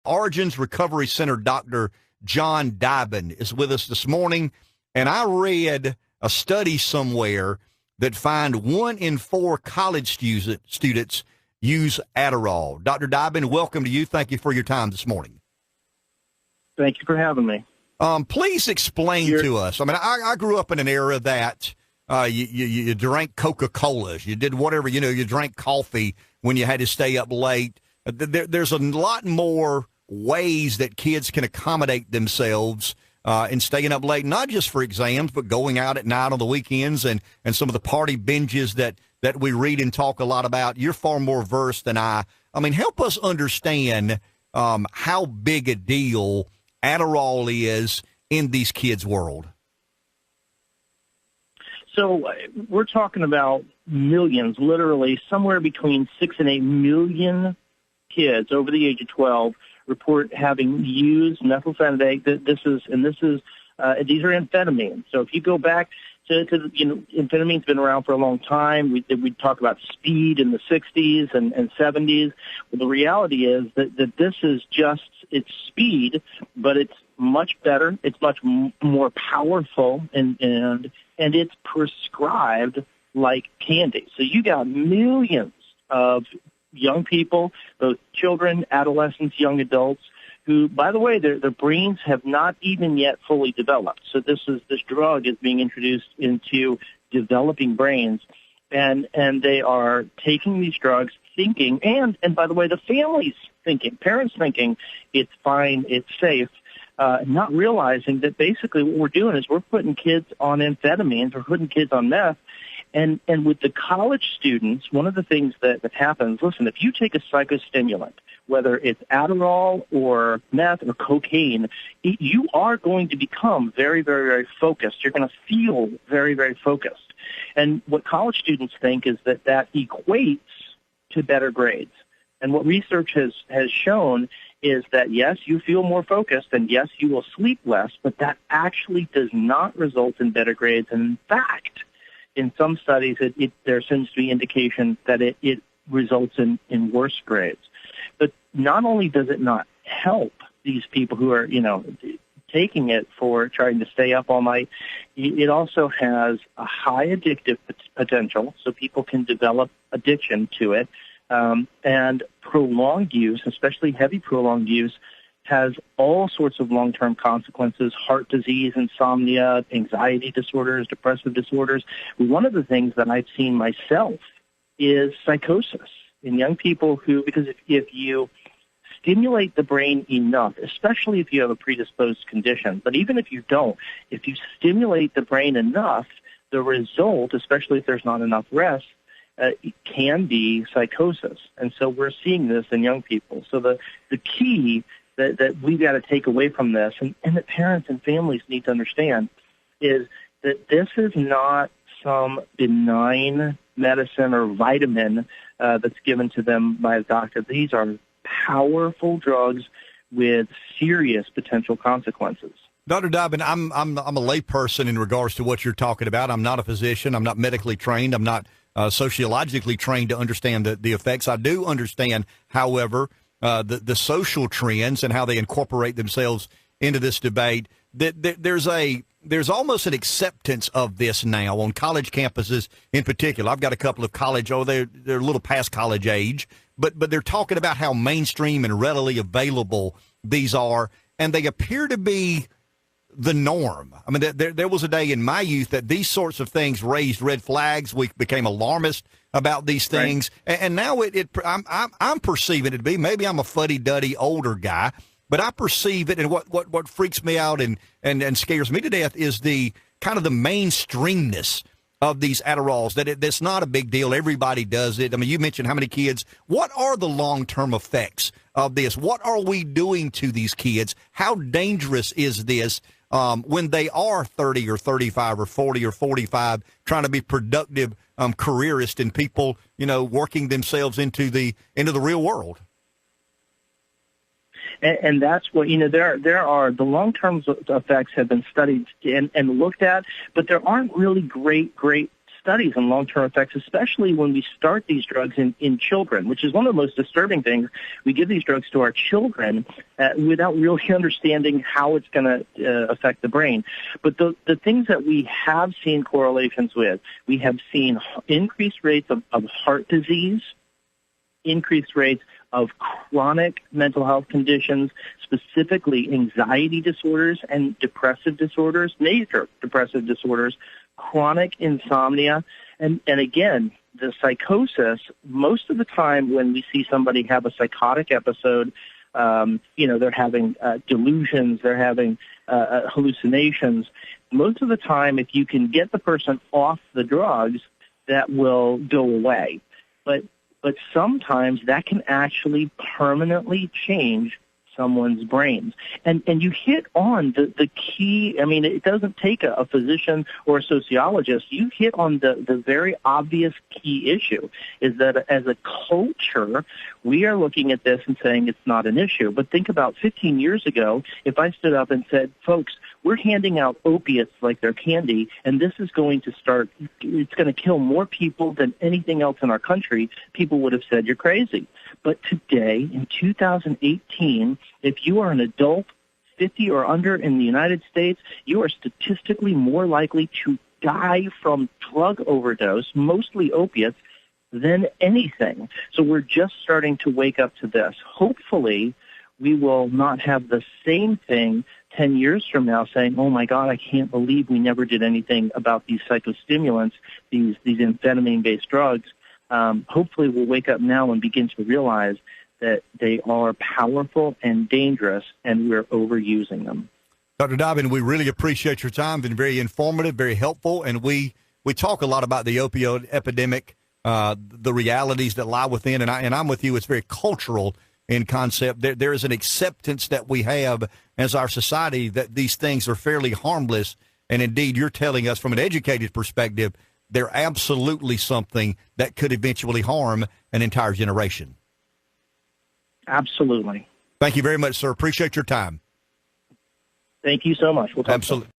Origins Recovery Center, Dr. John Dyben, is with us this morning. And I read a study somewhere that find 1 in 4 college students use Adderall. Dr. Dyben, welcome to you. Thank you for your time this morning. Thank you for having me. Please explain to us. I mean, I grew up in an era that you drank Coca-Colas. You did whatever, you drank coffee when you had to stay up late. There's a lot more ways that kids can accommodate themselves in staying up late, not just for exams, but going out at night on the weekends and some of the party binges that we read and talk a lot about. You're far more versed than I. I mean, help us understand how big a deal Adderall is in these kids' world. So we're talking about millions, literally somewhere between 6 and 8 million kids over the age of 12 report having used methylphenidate. These are amphetamines. So if you go back to amphetamine's been around for a long time. We talk about speed in the 60s and 70s. Well, the reality is that this is it's speed, but it's much better. It's much more powerful, and it's prescribed like candy. So you got millions of young people, both children, adolescents, young adults, who, by the way, their brains have not even yet fully developed. So this drug is being introduced into developing brains, and they are taking these drugs thinking, and by the way, the families thinking, parents thinking it's fine, it's safe, not realizing that basically what we're doing is we're putting kids on amphetamines, we're putting kids on meth. And with the college students, one of the things that happens, listen, if you take a psychostimulant, whether it's Adderall or meth or cocaine, you are going to become very, very, very focused. You're going to feel very, very focused. And what college students think is that equates to better grades. And what research has shown is that, yes, you feel more focused, and yes, you will sleep less, but that actually does not result in better grades. And in fact, in some studies, there seems to be indication that it results in worse grades. But not only does it not help these people who are, taking it for trying to stay up all night, it also has a high addictive potential, so people can develop addiction to it. And prolonged use, especially heavy prolonged use, has all sorts of long-term consequences: heart disease, insomnia, anxiety disorders, depressive disorders. One of the things that I've seen myself is psychosis in young people because if you stimulate the brain enough, especially if you have a predisposed condition, but even if you don't, if you stimulate the brain enough, the result, especially if there's not enough rest, it can be psychosis. And so we're seeing this in young people. So the key that we've got to take away from this, and that parents and families need to understand, is that this is not some benign medicine or vitamin that's given to them by a doctor. These are powerful drugs with serious potential consequences. Dr. Dyben, I'm a layperson in regards to what you're talking about. I'm not a physician. I'm not medically trained. I'm not sociologically trained to understand the effects. I do understand, however, the social trends and how they incorporate themselves into this debate. There's almost an acceptance of this now on college campuses in particular. I've got a couple of college, they're a little past college age, but they're talking about how mainstream and readily available these are, and they appear to be the norm. I mean, there was a day in my youth that these sorts of things raised red flags. We became alarmist about these things, right. And now I'm perceiving it to be, maybe I'm a fuddy-duddy older guy, but I perceive it, and what freaks me out and scares me to death is the kind of the mainstreamness of these Adderalls, that's not a big deal. Everybody does it. I mean, you mentioned how many kids. What are the long-term effects of this? What are we doing to these kids? How dangerous is this when they are 30 or 35 or 40 or 45 trying to be productive careerists and people, working themselves into the real world? And that's what, there are, the long-term effects have been studied and looked at, but there aren't really great studies on long-term effects, especially when we start these drugs in children, which is one of the most disturbing things. We give these drugs to our children without really understanding how it's going to affect the brain. But the things that we have seen correlations with, we have seen increased rates of heart disease, increased rates of chronic mental health conditions, specifically anxiety disorders and depressive disorders, major depressive disorders, chronic insomnia, and again, the psychosis. Most of the time when we see somebody have a psychotic episode, they're having delusions, they're having hallucinations. Most of the time, if you can get the person off the drugs, that will go away. But sometimes that can actually permanently change someone's brains. And you hit on the key. I mean, it doesn't take a physician or a sociologist. You hit on the very obvious key issue, is that as a culture, we are looking at this and saying it's not an issue. But think about 15 years ago, if I stood up and said, folks, we're handing out opiates like they're candy, and this is going to start, it's going to kill more people than anything else in our country, people would have said you're crazy. But today, in 2018, if you are an adult 50 or under in the United States, you are statistically more likely to die from drug overdose, mostly opiates, than anything. So we're just starting to wake up to this. Hopefully, we will not have the same thing 10 years from now saying, oh, my God, I can't believe we never did anything about these psychostimulants, these amphetamine-based drugs. Hopefully we'll wake up now and begin to realize that they are powerful and dangerous, and we're overusing them. Dr. Dyben, we really appreciate your time. Been very informative, very helpful, and we talk a lot about the opioid epidemic, the realities that lie within, and I'm with you. It's very cultural in concept. There is an acceptance that we have as our society that these things are fairly harmless, and indeed you're telling us from an educated perspective they're absolutely something that could eventually harm an entire generation. Absolutely. Thank you very much, sir. Appreciate your time. Thank you so much. We'll talk Absolutely.